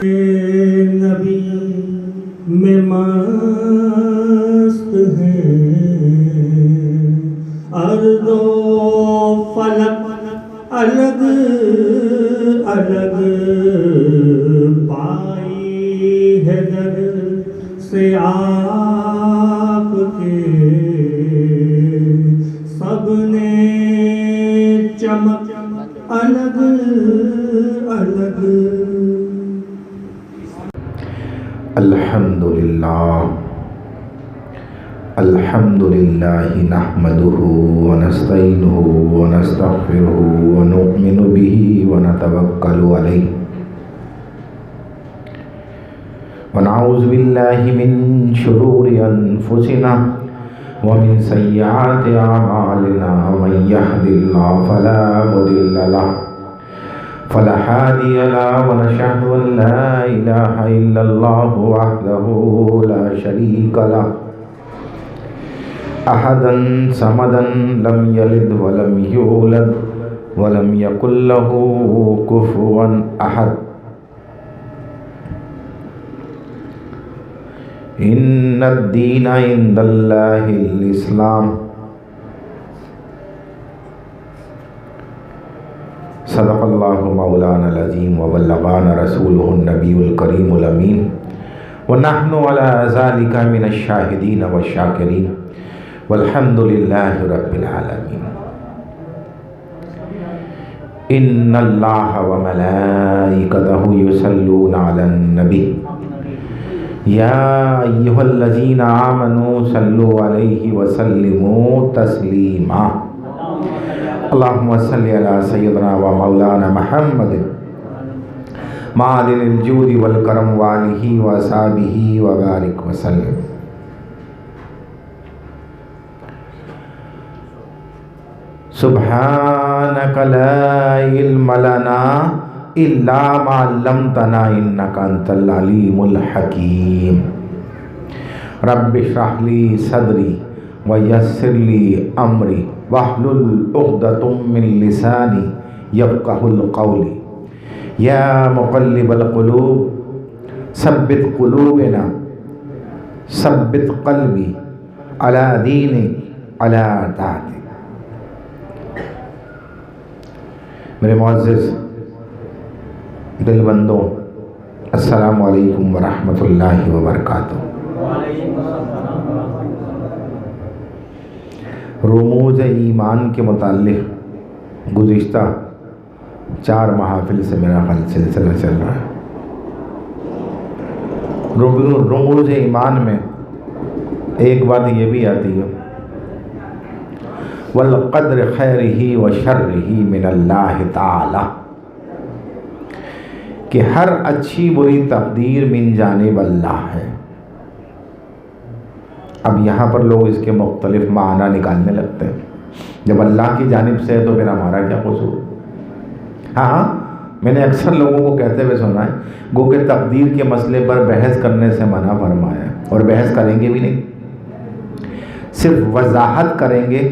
نبی میں مست ہیں، ارض و فلک الگ الگ پائی ہے در سے آپ کے، سب نے چمک الگ الگ۔ الحمدللہ نحمدہ ونستعینہ ونستغفرہ ونؤمن بہ ونتوکل علیہ ونعوذ باللہ من شرور انفسنا ومن سیئات اعمالنا، من یہد اللہ فلا مضل لہ فلا هادي له، ونشهد أن لا إله إلا الله وحده لا شريك له، أحدا صمدا لم يلد ولم يولد ولم يكن له كفوا أحد۔ إن الدين عند الله الإسلام۔ صدق اللہ مولانا العظیم وبلغنا رسولہ النبی الکریم الامین، ونحن علی ذلک من الشاہدین والشاکرین، والحمد للہ رب العالمین۔ ان اللہ وملائکتہ یصلون علی النبی، یا ایھا الذین آمنوا صلوا علیہ وسلموا تسلیما۔ اللہم صلی علی سیدنا و مولانا محمد معدن الجود والکرم وآلہ وصحبہ وبارک وسلم۔ سبحانک لا علم لنا الا ما علمتنا انک انت العلیم الحکیم۔ رب اشرح لی صدری ویسر لی امری واحلل عقدۃ من لسانی یفقہوا القول۔ یا مقلب القلوب ثبت قلوبنا، ثبت قلبی علی دینک علی طاعتک۔ میرے معزز دل بندوں، السلام علیکم ورحمۃ اللہ وبرکاتہ۔ رموز ایمان کے متعلق گزشتہ 4 محافل سے میرا خیال سلسلہ چل رہا ہے۔ رموز ایمان میں ایک بات یہ بھی آتی ہے، والقدر خیرہ و شرہ من اللہ تعالی، کہ ہر اچھی بری تقدیر من جانب اللہ ہے۔ اب یہاں پر لوگ اس کے مختلف معنی نکالنے لگتے ہیں، جب اللہ کی جانب سے ہے تو پھر ہمارا کیا قصور؟ ہاں میں نے اکثر لوگوں کو کہتے ہوئے سنا ہے، گو کہ تقدیر کے مسئلے پر بحث کرنے سے منع فرمایا ہے، اور بحث کریں گے بھی نہیں، صرف وضاحت کریں گے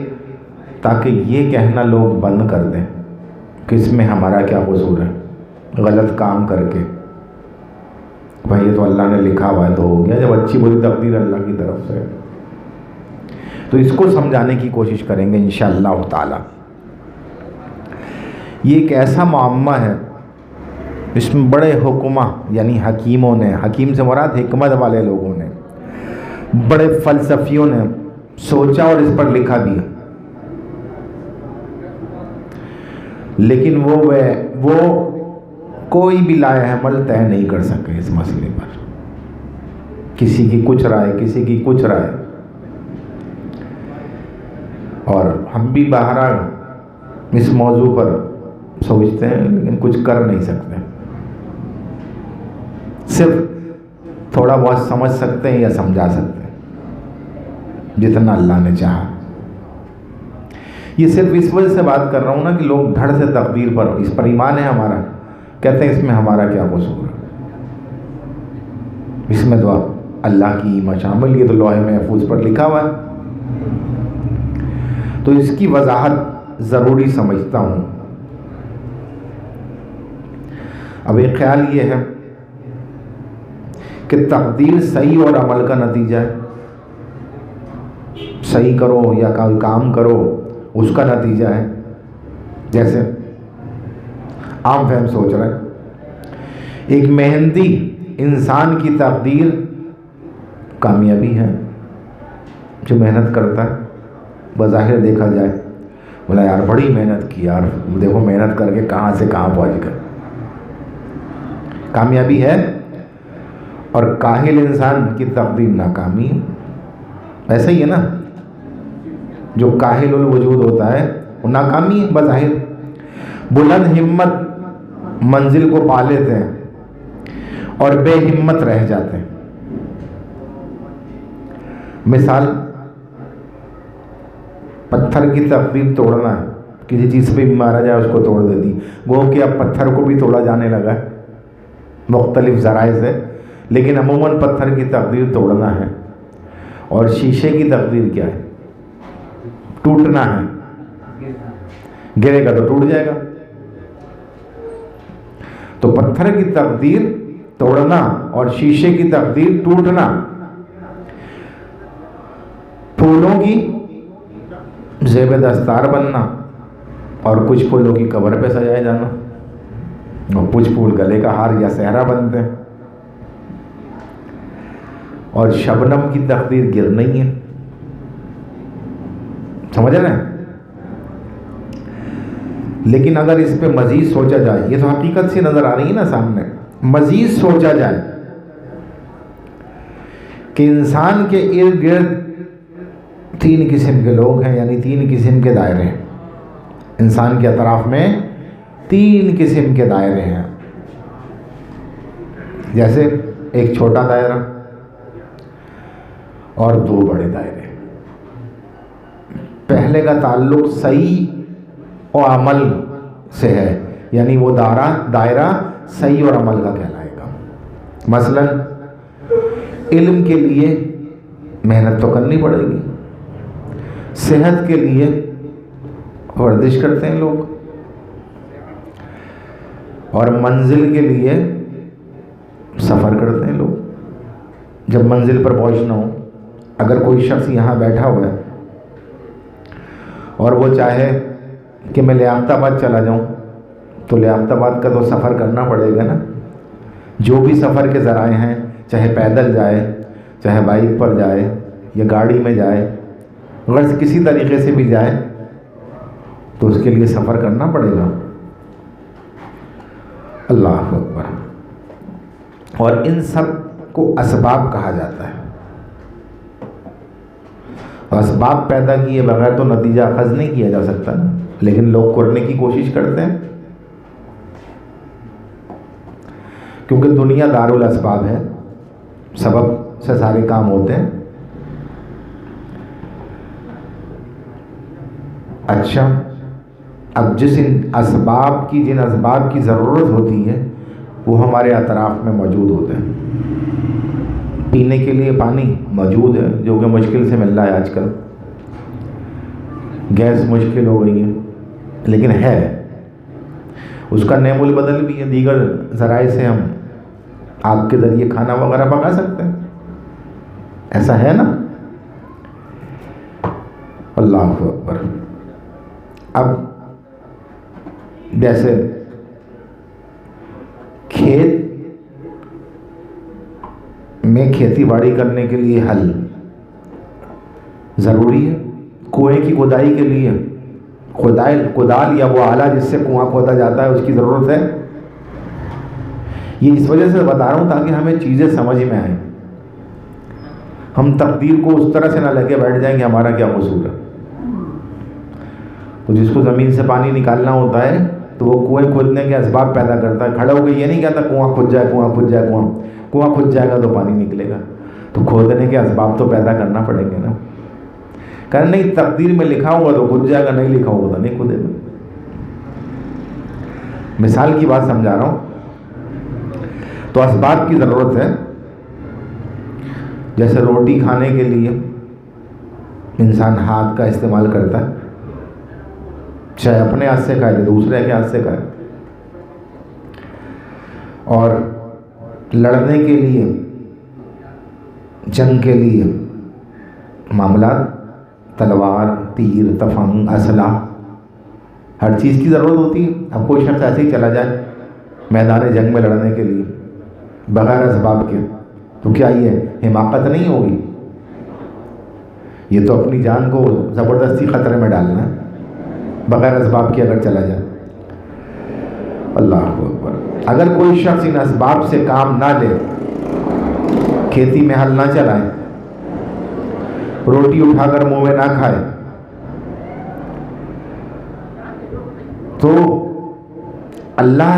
تاکہ یہ کہنا لوگ بند کر دیں کہ اس میں ہمارا کیا قصور ہے غلط کام کر کے۔ بھائی یہ تو اللہ نے لکھا ہوا ہے تو ہو گیا، جب اچھی بری تقدیر اللہ کی طرف سے ہے تو اس کو سمجھانے کی کوشش کریں گے انشاءاللہ تعالی۔ یہ ایک ایسا معمہ ہے اس میں بڑے حکمہ یعنی حکیموں نے، حکیم سے مراد حکمت والے لوگوں نے، بڑے فلسفیوں نے سوچا اور اس پر لکھا بھی ہے، لیکن وہ کوئی بھی لائے عمل طے نہیں کر سکے اس مسئلے پر۔ کسی کی کچھ رائے، کسی کی کچھ رائے، اور ہم بھی بہرحال اس موضوع پر سوچتے ہیں لیکن کچھ کر نہیں سکتے، صرف تھوڑا بہت سمجھ سکتے ہیں یا سمجھا سکتے ہیں جتنا اللہ نے چاہا۔ یہ صرف اس وجہ سے بات کر رہا ہوں نا کہ لوگ دھڑ سے تقدیر پر، اس پر ایمان ہے ہمارا، کہتے ہیں اس میں ہمارا کیا قصور ہے، اس میں تو اللہ کی مشامل، یہ تو لوح محفوظ پر لکھا ہوا ہے۔ تو اس کی وضاحت ضروری سمجھتا ہوں۔ اب ایک خیال یہ ہے کہ تقدیر صحیح اور عمل کا نتیجہ ہے. صحیح کرو یا کوئی کام کرو اس کا نتیجہ ہے. جیسے عام فہم سوچ رہا ہے ایک محنتی انسان کی تقدیر کامیابی ہے. جو محنت کرتا ہے بظاہر دیکھا جائے بولا یار بڑی محنت کی یار، دیکھو محنت کر کے کہاں سے کہاں پہنچ گئے، کامیابی ہے. اور کاہل انسان کی تقدیر ناکامی ہے. ایسا ہی ہے نا، جو کاہل الوجود ہوتا ہے وہ ناکامی ہے بظاہر. بلند ہمت منزل کو پا لیتے ہیں اور بے ہمت رہ جاتے ہیں. مثال، پتھر کی تقدیر توڑنا ہے، کسی چیز پہ بھی مارا جائے اس کو توڑ دیتی. وہ کہ اب پتھر کو بھی توڑا جانے لگا ہے مختلف ذرائع سے، لیکن عموماً پتھر کی تقدیر توڑنا ہے. اور شیشے کی تقدیر کیا ہے؟ ٹوٹنا ہے. گرے گا تو ٹوٹ جائے گا. تو پتھر کی تقدیر توڑنا اور شیشے کی تقدیر ٹوٹنا. پھولوں کی زیب دستار بننا اور کچھ پھولوں کی قبر پہ سجائے جانا، اور کچھ پھول گلے کا ہار یا صحرا بنتے ہیں. اور شبنم کی تقدیر گر نہیں ہے. سمجھ رہے ہیں؟ لیکن اگر اس پہ مزید سوچا جائے، یہ تو حقیقت سی نظر آ رہی ہے نا سامنے، مزید سوچا جائے کہ انسان کے ارد گرد 3 قسم کے لوگ ہیں، یعنی 3 قسم کے دائرے ہیں. انسان کے اطراف میں 3 قسم کے دائرے ہیں. جیسے ایک چھوٹا دائرہ اور 2 بڑے دائرے. پہلے کا تعلق صحیح اور عمل سے ہے، یعنی وہ دائرہ صحیح اور عمل کا کہلائے گا. مثلا علم کے لیے محنت تو کرنی پڑے گی، صحت کے لیے ورزش کرتے ہیں لوگ، اور منزل کے لیے سفر کرتے ہیں لوگ. جب منزل پر پہنچنا ہو، اگر کوئی شخص یہاں بیٹھا ہوا ہے اور وہ چاہے کہ میں لیاقت آباد چلا جاؤں، تو لیاقت آباد کا تو سفر کرنا پڑے گا نا. جو بھی سفر کے ذرائع ہیں، چاہے پیدل جائے، چاہے بائک پر جائے یا گاڑی میں جائے، غرض کسی طریقے سے بھی جائے تو اس کے لیے سفر کرنا پڑے گا. اللہ اکبر. اور ان سب کو اسباب کہا جاتا ہے. اسباب پیدا کیے بغیر تو نتیجہ اخذ نہیں کیا جا سکتا نا، لیکن لوگ کرنے کی کوشش کرتے ہیں کیونکہ دنیا دارالاسباب ہے، سبب سے سارے کام ہوتے ہیں. اچھا، اب جن اسباب کی ضرورت ہوتی ہے وہ ہمارے اطراف میں موجود ہوتے ہیں. پینے کے لیے پانی موجود ہے، جو کہ مشکل سے مل رہا ہے آج کل. گیس مشکل ہو گئی ہے، لیکن ہے. اس کا نعم البدل بھی ہے، دیگر ذرائع سے ہم آگ کے ذریعے کھانا وغیرہ پکا سکتے ہیں. ایسا ہے نا. اللہ اکبر. اب جیسے کھیت میں کھیتی باڑی کرنے کے لیے ہل ضروری ہے، کنویں کی کھدائی کے لیے کدال یا وہ آلہ جس سے کنواں کھودا جاتا ہے اس کی ضرورت ہے. یہ اس وجہ سے بتا رہا ہوں تاکہ ہمیں چیزیں سمجھ میں آئیں. ہم تقدیر کو اس طرح سے نہ لے کے بیٹھ جائیں کہ ہمارا کیا قصور ہے. تو جس کو زمین سے پانی نکالنا ہوتا ہے تو وہ کنویں کھودنے کے اسباب پیدا کرتا ہے. کھڑا ہو کے یہ نہیں کہتا کنواں کھود جائے، کنواں کھود جائے گا تو پانی نکلے گا. تو کھودنے کے اسباب تو پیدا کرنا پڑیں گے نا. کہنا نہیں تقدیر میں لکھا ہوگا تو کھود جائے گا، نہیں لکھا ہوگا تو نہیں کھودے گا. مثال کی بات سمجھا رہا ہوں. تو اسباب کی ضرورت ہے. جیسے روٹی کھانے کے لیے انسان ہاتھ کا استعمال کرتا ہے، چاہے اپنے ہاتھ سے کھائے دوسرے کے ہاتھ سے کھائے. اور لڑنے کے لیے جنگ کے لیے معاملات، تلوار، تیر، تفنگ، اسلحہ، ہر چیز کی ضرورت ہوتی ہے. اب کوئی شخص ایسے ہی چلا جائے میدان جنگ میں لڑنے کے لیے بغیر اسباب کے، تو کیا یہ حماقت نہیں ہوگی؟ یہ تو اپنی جان کو زبردستی خطرے میں ڈالنا ہے بغیر اسباب کے اگر چلا جائے. اللہ اکبر. اگر کوئی شخص ان اسباب سے کام نہ لے، کھیتی میں ہل نہ چلائے، روٹی اٹھا کر منہ میں نہ کھائے، تو اللہ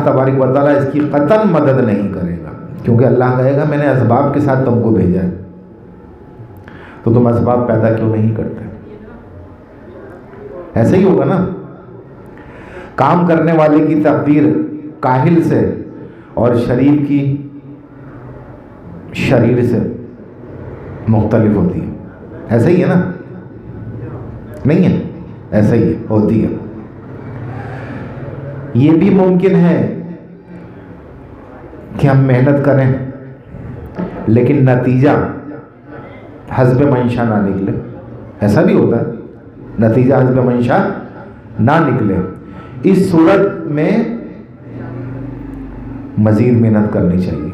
تبارک و تعالیٰ اس کی قطعاً مدد نہیں کرے گا. کیونکہ اللہ کہے گا میں نے اسباب کے ساتھ تم کو بھیجا ہے، تو تم اسباب پیدا کیوں نہیں کرتے؟ ایسے ہی ہوگا نا. کام کرنے والے کی تقدیر کاہل سے اور شریف کی شریر سے مختلف ہوتی ہے. ایسے ہی ہے نا؟ نہیں ہے؟ ایسے ہی ہوتی ہے. یہ بھی ممکن ہے کہ ہم محنت کریں لیکن نتیجہ حسب منشا نہ نکلے. ایسا بھی ہوتا ہے، نتیجہ حسب منشا نہ نکلے. اس صورت میں مزید محنت کرنی چاہیے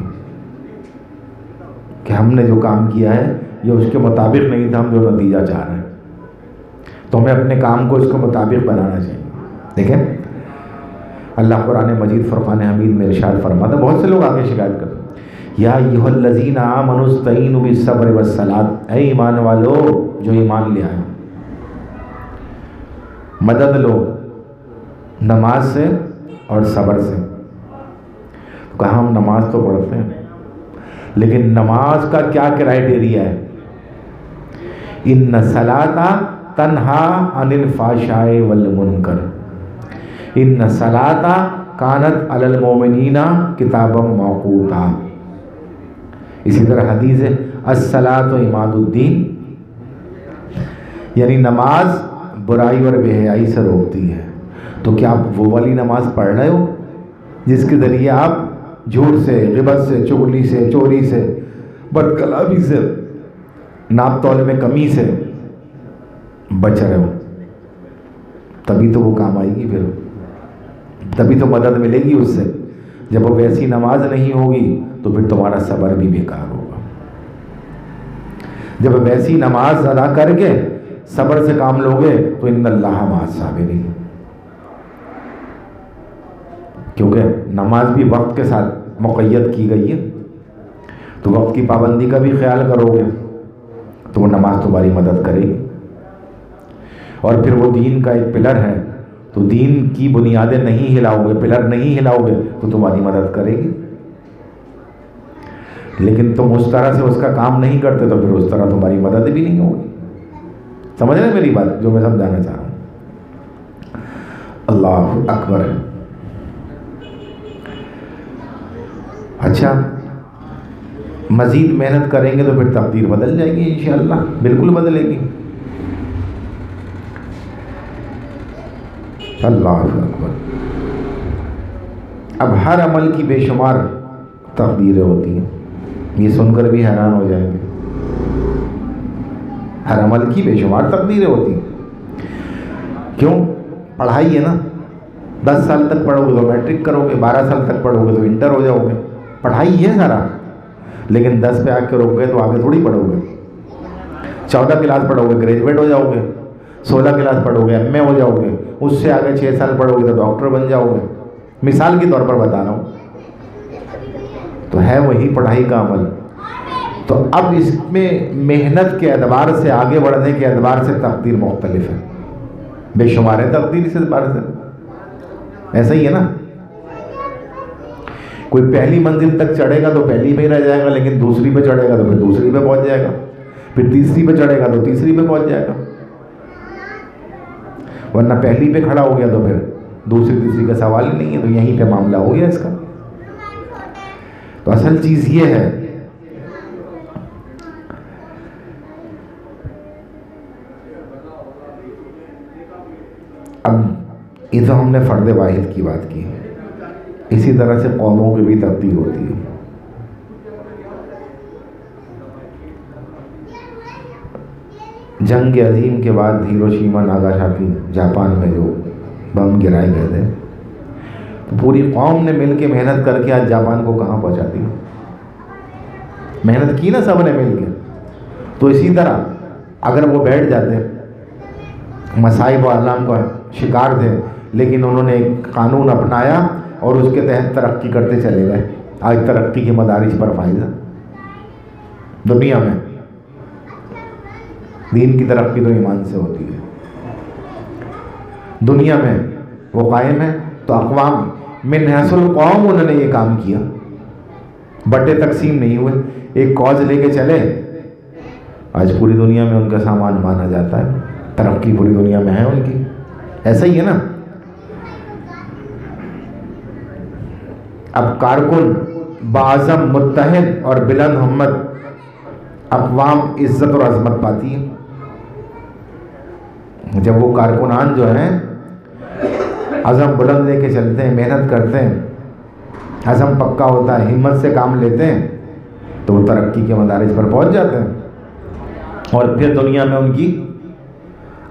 کہ ہم نے جو کام کیا ہے یہ اس کے مطابق نہیں تھا، ہم جو نتیجہ چاہ رہے ہیں، تو ہمیں اپنے کام کو اس کے مطابق بنانا چاہیے. دیکھیں اللہ قرآن مجید فرقان حمید میں ارشاد فرماتا ہے. بہت سے لوگ آگے شکایت کرتے ہیں یا ایھا الذین آمنوا استعینوا بالصبر والصلاۃ، اے ایمان والو جو ایمان لے آئے مدد لو نماز سے اور صبر سے. کہا ہم نماز تو پڑھتے ہیں لیکن نماز کا کیا کرائیٹیریا ہے؟ ان الصلاۃ تنہا عن الفحشاء والمنکر، ان الصلاۃ کانت علی المؤمنین کتابا موقوتا. اسی طرح حدیث ہے الصلاۃ عماد الدین، یعنی نماز برائی اور بے حیائی سے روکتی ہے. تو کیا آپ وہ والی نماز پڑھ رہے ہو جس کے ذریعے آپ جھوٹ سے، غیبت سے، چغلی سے، چوری سے، بد کلامی سے، ناپ تول میں کمی سے بچ رہے ہو؟ تبھی تو وہ کام آئے گی، پھر تبھی تو مدد ملے گی اس سے. جب وہ ویسی نماز نہیں ہوگی تو پھر تمہارا صبر بھی بیکار ہوگا. جب ویسی نماز ادا کر کے صبر سے کام لوگے تو ان اللہ مع الصابرین. کیونکہ نماز بھی وقت کے ساتھ مقید کی گئی ہے، تو وقت کی پابندی کا بھی خیال کرو گے تو وہ نماز تمہاری مدد کرے گی. اور پھر وہ دین کا ایک پلر ہے، تو دین کی بنیادیں نہیں ہلاؤ گے، پلر نہیں ہلاؤ گے تو تمہاری مدد کرے گی. لیکن تم اس طرح سے اس کا کام نہیں کرتے تو پھر اس طرح تمہاری مدد بھی نہیں ہوگی. سمجھ رہے ہیں میری بات جو میں سمجھانا چاہ رہا ہوں؟ اللہ اکبر. اچھا، مزید محنت کریں گے تو پھر تقدیر بدل جائے گی انشاءاللہ، بالکل بدلے گی. اللہ اکبر. اب ہر عمل کی بے شمار تقدیریں ہوتی ہیں. یہ سن کر بھی حیران ہو جائیں گے. ہر عمل کی بے شمار تقدیریں ہوتی ہیں. کیوں؟ پڑھائی ہے نا. 10 سال تک پڑھو گے تو میٹرک کرو گے، 12 سال تک پڑھو گے تو انٹر ہو جاؤ گے. پڑھائی ہے سارا. لیکن 10 پہ آ کے روک گئے تو آگے تھوڑی پڑھو گے. 14 کلاس پڑھو گے گریجویٹ ہو جاؤ گے، 16 کلاس پڑھو گے ایم اے ہو جاؤ گے، اس سے آگے 6 سال پڑھو گے تو ڈاکٹر بن جاؤ گے. مثال کے طور پر بتا رہا ہوں. تو ہے وہی پڑھائی کا عمل. تو اب اس میں محنت کے اعتبار سے، آگے بڑھنے کے اعتبار سے تقدیر مختلف ہے. بے شمار ہے تقدیر اس اعتبار سے. ایسا ہی ہے نا. کوئی پہلی منزل تک چڑھے گا تو پہلی پہ ہی رہ جائے گا، لیکن دوسری پہ چڑھے گا تو پھر دوسری پہ پہنچ جائے گا، پھر تیسری پہ چڑھے گا تو تیسری پہ پہنچ جائے گا. ورنہ پہلی پہ کھڑا ہو گیا تو پھر دوسری تیسری کا سوال ہی نہیں ہے. تو یہیں پہ معاملہ ہو گیا اس کا. تو اصل چیز یہ ہے اب یہ تو ہم نے فرد واحد کی بات کی، اسی طرح سے قوموں کی بھی تبدیل ہوتی ہے. جنگ عظیم کے بعد ہیروشیما ناگاساکی جاپان میں جو بم گرائے گئے تھے، تو پوری قوم نے مل کے محنت کر کے آج جاپان کو کہاں پہنچا دی. محنت کی نا سب نے مل کے. تو اسی طرح اگر وہ بیٹھ جاتے، مصائب و آلام کا شکار تھے، لیکن انہوں نے ایک قانون اپنایا اور اس کے تحت ترقی کرتے چلے گئے. آج ترقی کے مدارج پر فائز ہے دنیا میں. دین کی ترقی تو ایمان سے ہوتی ہے. دنیا میں وہ قائم ہے تو اقوام من حیث القوم انہوں نے یہ کام کیا. بٹے تقسیم نہیں ہوئے، ایک کاز لے کے چلے. آج پوری دنیا میں ان کا سامان مانا جاتا ہے، ترقی پوری دنیا میں ہے ان کی. ایسا ہی ہے نا. اب کارکن باعزم، متحد اور بلند ہمت اقوام عزت اور عظمت پاتی ہے. جب وہ کارکنان جو ہیں عزم بلند لے کے چلتے ہیں، محنت کرتے ہیں، عزم پکا ہوتا ہے، ہمت سے کام لیتے ہیں، تو وہ ترقی کے مدارج پر پہنچ جاتے ہیں. اور پھر دنیا میں ان کی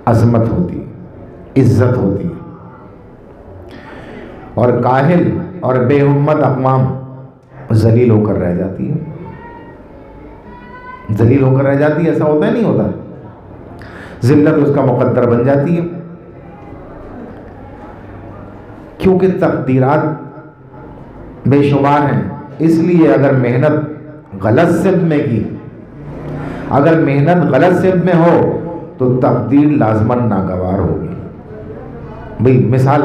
عظمت ہوتی ہے، عزت ہوتی ہے. اور کاہل اور بے ہمت اقوام ذلیل ہو کر رہ جاتی ہے. ذلیل ہو کر رہ جاتی ہے. ایسا ہوتا ہے نہیں ہوتا؟ ذلت اس کا مقدر بن جاتی ہے. کیونکہ تقدیرات بے شمار ہیں. اس لیے اگر محنت غلط سمت میں کی، اگر محنت غلط سمت میں ہو تو تقدیر لازماً ناگوار ہوگی. بھئی مثال،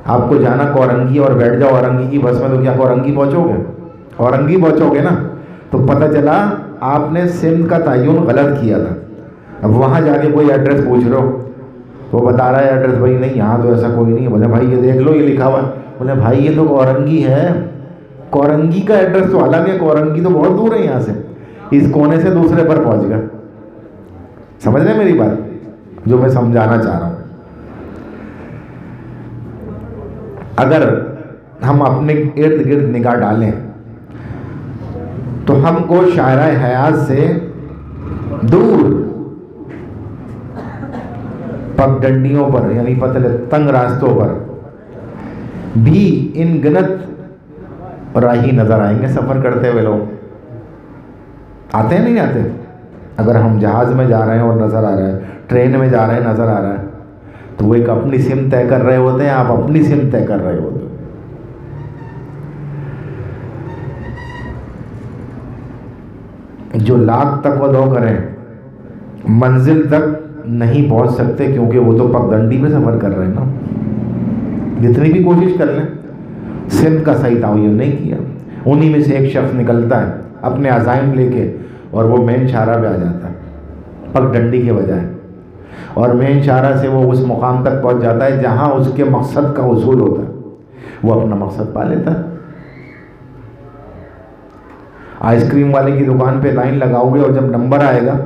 آپ کو جانا کورنگی اور بیٹھ جاؤ اورنگی کی بس میں، تو کیا کورنگی پہنچو گے؟ اورنگی پہنچو گے نا. تو پتہ چلا آپ نے سمت کا تعین غلط کیا تھا. اب وہاں جا کے کوئی ایڈریس پوچھ رہے ہو، وہ بتا رہا ہے ایڈریس بھائی نہیں یہاں تو ایسا کوئی نہیں ہے. بولے بھائی یہ دیکھ لو یہ لکھا ہوا ہے. بولے بھائی یہ تو کورنگی ہے. کورنگی کا ایڈریس تو الگ ہے، کورنگی تو بہت دور ہے یہاں سے. اس کونے سے دوسرے پر پہنچ گیا. سمجھ رہے میری بات جو میں سمجھانا چاہ رہا ہوں؟ اگر ہم اپنے ارد گرد نگاہ ڈالیں تو ہم کو شاعرہ حیات سے دور پگڈنڈیوں پر، یعنی پتلے تنگ راستوں پر بھی ان گنت راہی نظر آئیں گے. سفر کرتے ہوئے لوگ آتے ہیں نہیں آتے؟ اگر ہم جہاز میں جا رہے ہیں اور نظر آ رہا ہے، ٹرین میں جا رہے ہیں نظر آ رہا ہے، تو وہ ایک اپنی سمت طے کر رہے ہوتے ہیں، آپ اپنی سمت طے کر رہے ہوتے ہیں. جو لاکھ تک و دو کریں منزل تک نہیں پہنچ سکتے، کیونکہ وہ تو پگڈنڈی میں سفر کر رہے ہیں نا. جتنی بھی کوشش کر لیں سمت کا صحیح تعین نہیں کیا. انہی میں سے ایک شخص نکلتا ہے اپنے عزائم لے کے اور وہ مین شاہراہ پہ آ جاتا ہے پگڈنڈی کے بجائے، اور مین شاہراہ سے وہ اس مقام تک پہنچ جاتا ہے جہاں اس کے مقصد کا حصول ہوتا ہے. وہ اپنا مقصد پا لیتا ہے. آئس کریم والے کی دکان پہ لائن لگاؤ گے اور جب نمبر آئے گا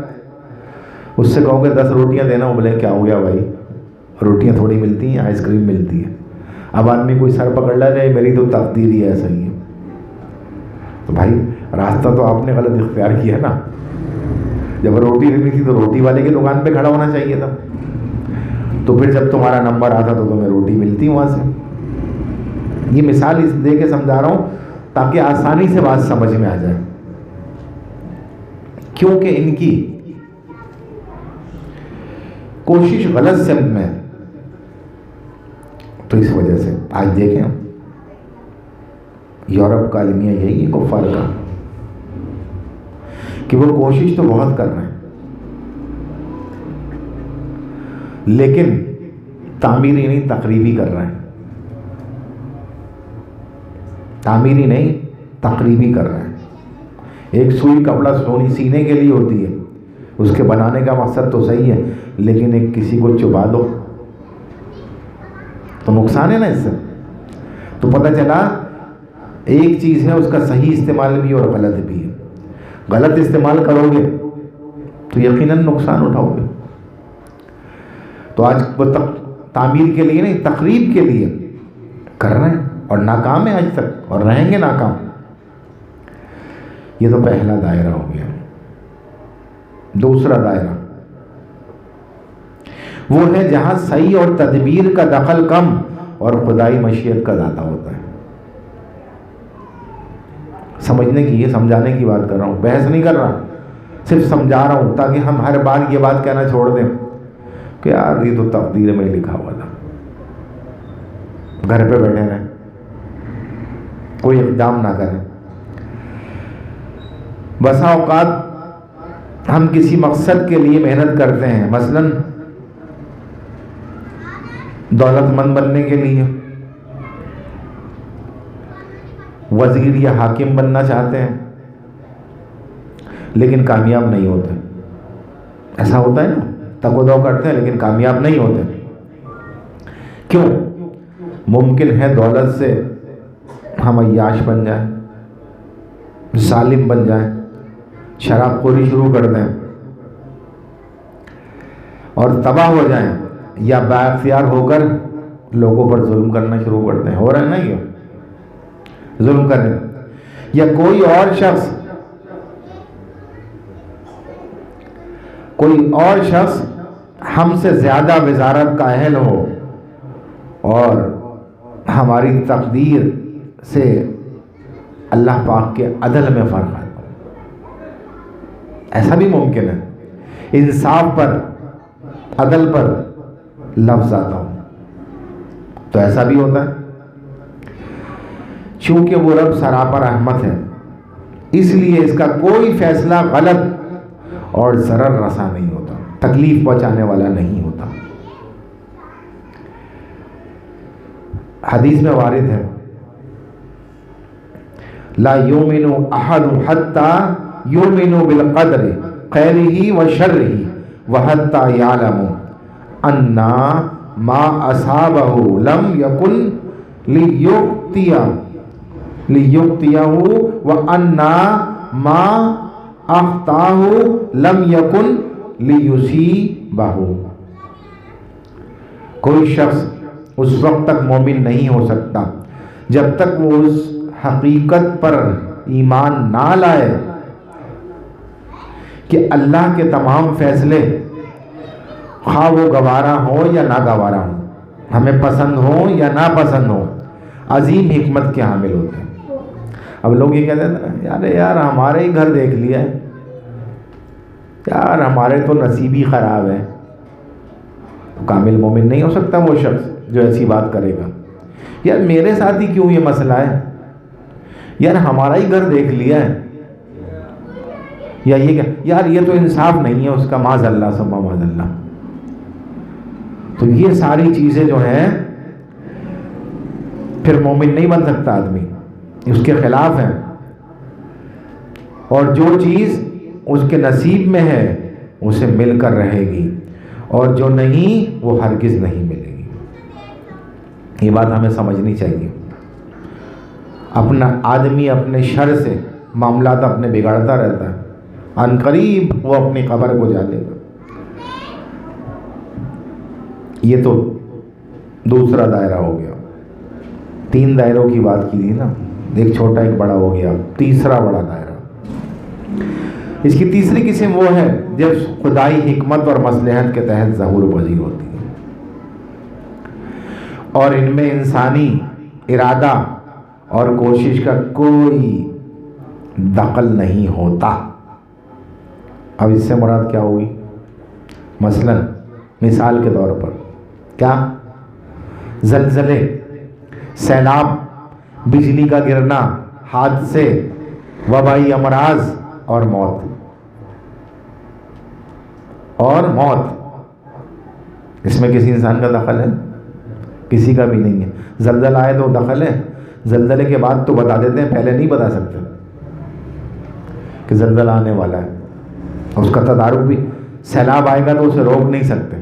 اس سے کہو گے 10 روٹیاں دینا. وہ بولے کیا ہو گیا بھائی، روٹیاں تھوڑی ملتی ہیں، آئس کریم ملتی ہے. اب آدمی کوئی سر پکڑ لے رہے میری تو تقدیر ہی ایسا ہی ہے. تو بھائی راستہ تو آپ نے غلط اختیار کیا نا. جب روٹی لینی تھی تو روٹی والے کی دکان پہ کھڑا ہونا چاہیے تھا. تو پھر جب تمہارا نمبر آتا تو تمہیں روٹی ملتی وہاں سے. یہ مثال اس دے کے سمجھا رہا ہوں تاکہ آسانی سے بات سمجھ میں آ جائے. کیونکہ ان کی کوشش غلط سمت میں، تو اس وجہ سے آج دیکھیں یورپ کا المیہ یہی ہے کفار کا، کہ وہ کوشش تو بہت کر رہے ہیں لیکن تعمیری نہیں تقریبی کر رہے ہیں. تعمیری نہیں تقریبی کر رہے ہیں. ایک سوئی کپڑا سینے کے لیے ہوتی ہے، اس کے بنانے کا مقصد تو صحیح ہے، لیکن ایک کسی کو چبا دو تو نقصان ہے نا اس سے. تو پتہ چلا ایک چیز ہے اس کا صحیح استعمال بھی اور غلط بھی ہے. غلط استعمال کرو گے تو یقیناً نقصان اٹھاؤ گے. تو آج وہ تعمیر کے لیے نہیں تقریب کے لیے کر رہے ہیں اور ناکام ہیں آج تک اور رہیں گے ناکام. یہ تو پہلا دائرہ ہو گیا. دوسرا دائرہ وہ ہے جہاں صحیح اور تدبیر کا دخل کم اور خدائی مشیت کا زیادہ ہوتا ہے. سمجھنے کی، یہ سمجھانے کی بات کر رہا ہوں، بحث نہیں کر رہا، صرف سمجھا رہا ہوں تاکہ ہم ہر بار یہ بات کہنا چھوڑ دیں کہ یار یہ تو تقدیر میں لکھا ہوا تھا، گھر پہ بیٹھے رہیں، کوئی اقدام نہ کریں. بسا اوقات ہم کسی مقصد کے لیے محنت کرتے ہیں، مثلا دولت مند بننے کے لیے، وزیر یا حاکم بننا چاہتے ہیں لیکن کامیاب نہیں ہوتے. ایسا ہوتا ہے نا، تگ و دو کرتے ہیں لیکن کامیاب نہیں ہوتے. کیوں؟ ممکن ہے دولت سے ہم عیاش بن جائیں، ظالم بن جائیں، شراب خوری شروع کر دیں اور تباہ ہو جائیں، یا بااختیار ہو کر لوگوں پر ظلم کرنا شروع کر دیں. ہو رہا ہے نا، یہ ظلم کریں. یا کوئی اور شخص ہم سے زیادہ وزارت کا اہل ہو اور ہماری تقدیر سے اللہ پاک کے عدل میں فرق آتا ہے. ایسا بھی ممکن ہے، انصاف پر، عدل پر لفظ آتا ہو تو ایسا بھی ہوتا ہے. چونکہ وہ رب سراپا رحمت ہے، اس لیے اس کا کوئی فیصلہ غلط اور ضرر رسا نہیں ہوتا، تکلیف پہنچانے والا نہیں ہوتا. حدیث میں وارد ہے، لا یؤمن احد حتی یؤمن بالقدر خیرہ و شرہ وحتی یعلم ان ما اصابہ لم یکن لیُخطئہ وان ما اخطأہ لم یکن لیصیبہ. کوئی شخص اس وقت تک مومن نہیں ہو سکتا جب تک وہ اس حقیقت پر ایمان نہ لائے کہ اللہ کے تمام فیصلے خواہ وہ گوارا ہو یا ناگوارا ہو، ہمیں پسند ہو یا ناپسند ہو، عظیم حکمت کے حامل ہوتے ہیں. اب لوگ یہ کہتے ہیں یار ہمارے ہی گھر دیکھ لیا ہے، یار ہمارے تو نصیب ہی خراب ہے. تو کامل مومن نہیں ہو سکتا وہ شخص جو ایسی بات کرے گا. یار میرے ساتھ ہی کیوں یہ مسئلہ ہے، یار ہمارا ہی گھر دیکھ لیا ہے، یا یہ کہ یار یہ تو انصاف نہیں ہے اس کا، معاذ اللہ ثم معاذ اللہ. تو یہ ساری چیزیں جو ہیں پھر مومن نہیں بن سکتا آدمی، اس کے خلاف ہیں. اور جو چیز اس کے نصیب میں ہے اسے مل کر رہے گی، اور جو نہیں وہ ہرگز نہیں ملے گی. یہ بات ہمیں سمجھنی چاہیے. اپنا آدمی اپنے شر سے معاملات اپنے بگاڑتا رہتا ہے، ان قریب وہ اپنی قبر کو جا لے گا. یہ تو دوسرا دائرہ ہو گیا. 3 دائروں کی بات کی تھی نا، ایک چھوٹا ایک بڑا ہو گیا، تیسرا بڑا دائرہ. اس کی تیسری قسم وہ ہے جب خدائی حکمت اور مصلحت کے تحت ظہور پذیر ہوتی ہے اور ان میں انسانی ارادہ اور کوشش کا کوئی دخل نہیں ہوتا. اب اس سے مراد کیا ہوگی؟ مثلا مثال کے طور پر کیا؟ زلزلے، سیلاب، بجلی کا گرنا، حادثے، وبائی امراض اور موت. اس میں کسی انسان کا دخل ہے؟ کسی کا بھی نہیں ہے. زلزلہ آئے تو دخل ہے، زلزلے کے بعد تو بتا دیتے ہیں، پہلے نہیں بتا سکتے کہ زلزلہ آنے والا ہے. اس کا تدارک بھی، سیلاب آئے گا تو اسے روک نہیں سکتے،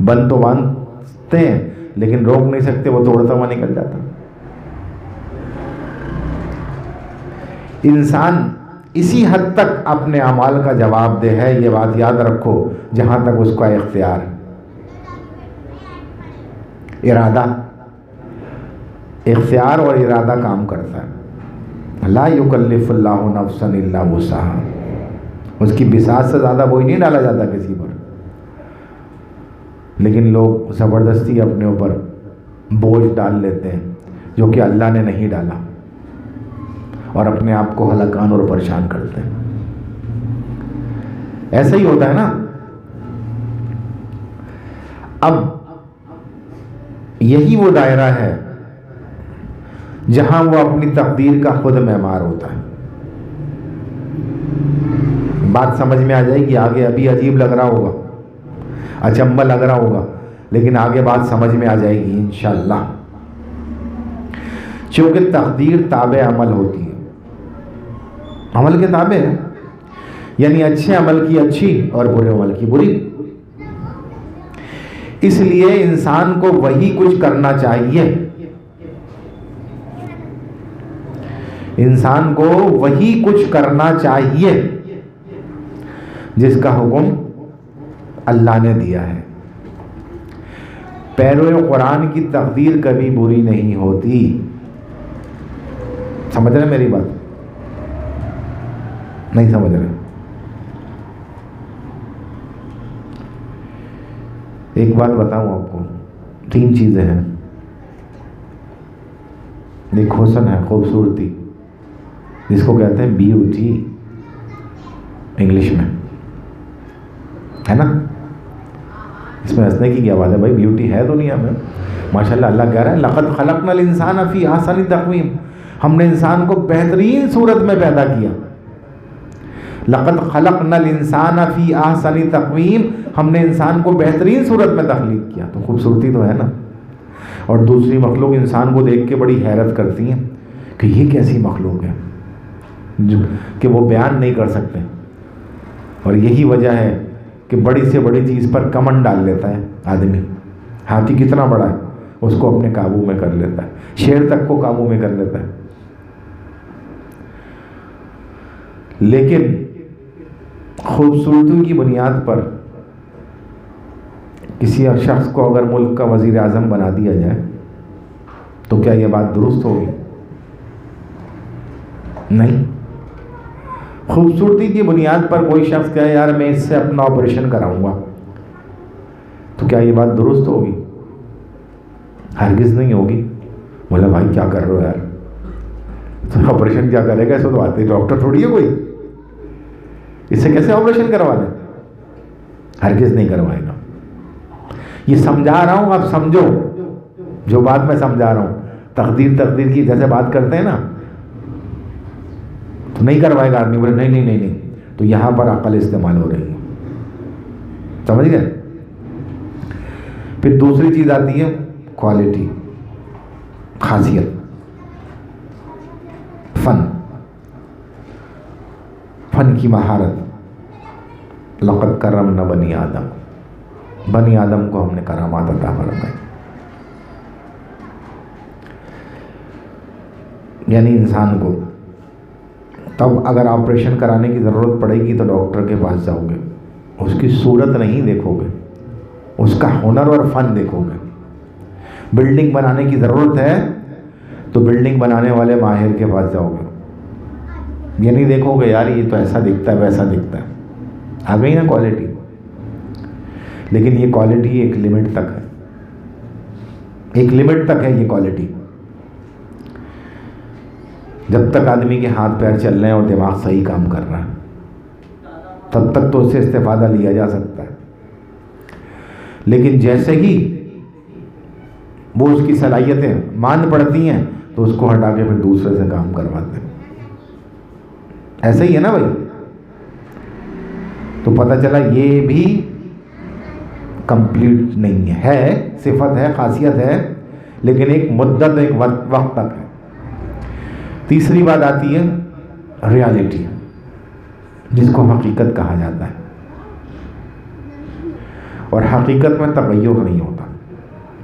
بند تو باندھتے ہیں لیکن روک نہیں سکتے، وہ توڑتا ہوا نکل جاتا. انسان اسی حد تک اپنے اعمال کا جواب دہ ہے، یہ بات یاد رکھو، جہاں تک اس کا اختیار، ارادہ، اختیار اور ارادہ کام کرتا ہے. لا یکلف اللہ نفسا الا وسعہا، اس کی بساط سے زیادہ بوجھ نہیں ڈالا جاتا کسی پر. لیکن لوگ زبردستی اپنے اوپر بوجھ ڈال لیتے ہیں جو کہ اللہ نے نہیں ڈالا، اور اپنے آپ کو ہلاکان اور پریشان کرتے ہیں۔ ایسا ہی ہوتا ہے نا۔ اب یہی وہ دائرہ ہے جہاں وہ اپنی تقدیر کا خود معمار ہوتا ہے۔ بات سمجھ میں آ جائے گی آگے، ابھی عجیب لگ رہا ہوگا، اچنبھا لگ رہا ہوگا، لیکن آگے بات سمجھ میں آ جائے گی انشاءاللہ۔ چونکہ تقدیر تابع عمل ہوتی ہے، عمل کے تابع ہے، یعنی اچھے عمل کی اچھی اور برے عمل کی بری۔ اس لیے انسان کو وہی کچھ کرنا چاہیے، انسان کو وہی کچھ کرنا چاہیے جس کا حکم اللہ نے دیا ہے۔ پیرو قرآن کی تقدیر کبھی بری نہیں ہوتی۔ سمجھ رہے میری بات؟ نہیں سمجھ رہے؟ ایک بات بتاؤں آپ کو، 3 چیزیں ہیں۔ ایک حسن ہے، خوبصورتی، جس کو کہتے ہیں بیوٹی انگلش میں، ہے نا؟ اس میں ہنسنے کی کیا بات ہے بھائی، بیوٹی ہے دنیا میں ماشاءاللہ۔ اللہ کہہ رہا ہے لقد خلقنا الانسان فی احسن تقویم، ہم نے انسان کو بہترین صورت میں پیدا کیا۔ لقد خلقنا الانسان فی احسن تقویم، ہم نے انسان کو بہترین صورت میں تخلیق کیا، تو خوبصورتی تو ہے نا۔ اور دوسری مخلوق انسان کو دیکھ کے بڑی حیرت کرتی ہیں کہ یہ کیسی مخلوق ہے کہ وہ بیان نہیں کر سکتے، اور یہی وجہ ہے کہ بڑی سے بڑی چیز پر کمن ڈال لیتا ہے آدمی۔ ہاتھی کتنا بڑا ہے، اس کو اپنے قابو میں کر لیتا ہے، شیر تک کو قابو میں کر لیتا ہے۔ لیکن خوبصورتی کی بنیاد پر کسی شخص کو اگر ملک کا وزیر اعظم بنا دیا جائے تو کیا یہ بات درست ہوگی؟ نہیں۔ خوبصورتی کی بنیاد پر کوئی شخص کہے یار میں اس سے اپنا آپریشن کراؤں گا، تو کیا یہ بات درست ہوگی؟ ہرگز نہیں ہوگی۔ بولا بھائی کیا کر رہے ہو یار، تو آپریشن کیا کرے گا، اس کو تو آتے ڈاکٹر تھوڑی ہے کوئی، اس سے کیسے آپریشن کروا لیں؟ ہرگز نہیں کروائے گا۔ یہ سمجھا رہا ہوں، آپ سمجھو جو بات میں سمجھا رہا ہوں۔ تقدیر کی جیسے بات کرتے ہیں نا، تو نہیں کروائے گا آدمی، بولے نہیں نہیں نہیں نہیں، تو یہاں پر عقل استعمال ہو رہی ہے، سمجھ گئے؟ پھر دوسری چیز آتی ہے کوالٹی، خاصیت، فن کی مہارت۔ لقد کرمنا بنی آدم، بنی آدم کو ہم نے کرامات عطا فرمائی۔ یعنی انسان کو تب اگر آپریشن کرانے کی ضرورت پڑے گی تو ڈاکٹر کے پاس جاؤ گے، اس کی صورت نہیں دیکھو گے، اس کا ہنر اور فن دیکھو گے۔ بلڈنگ بنانے کی ضرورت ہے تو بلڈنگ بنانے والے ماہر کے پاس جاؤ گے، یہ نہیں دیکھو گے یار یہ تو ایسا دکھتا ہے ویسا دکھتا ہے۔ آ گئی نا کوالٹی؟ لیکن یہ کوالٹی ایک لمٹ تک ہے، ایک لمٹ تک ہے یہ کوالٹی۔ جب تک آدمی کے ہاتھ پیر چل رہے ہیں اور دماغ صحیح کام کر رہا ہے تب تک تو اس سے استفادہ لیا جا سکتا ہے، لیکن جیسے ہی وہ اس کی صلاحیتیں مان پڑتی ہیں تو اس کو ہٹا کے پھر دوسرے سے کام کرواتے ہیں۔ ایسا ہی ہے نا بھائی؟ تو پتہ چلا یہ بھی کمپلیٹ نہیں ہے، صفت ہے، خاصیت ہے، لیکن ایک مدت، ایک وقت تک ہے۔ تیسری بات آتی ہے ریالٹی، جس کو حقیقت کہا جاتا ہے، اور حقیقت میں تغیر نہیں ہوتا،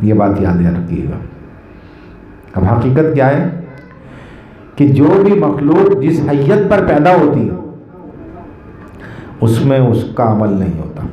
یہ بات یاد رکھیے گا۔ اب حقیقت کیا ہے کہ جو بھی مخلوق جس حیت پر پیدا ہوتی ہے اس میں اس کا عمل نہیں ہوتا۔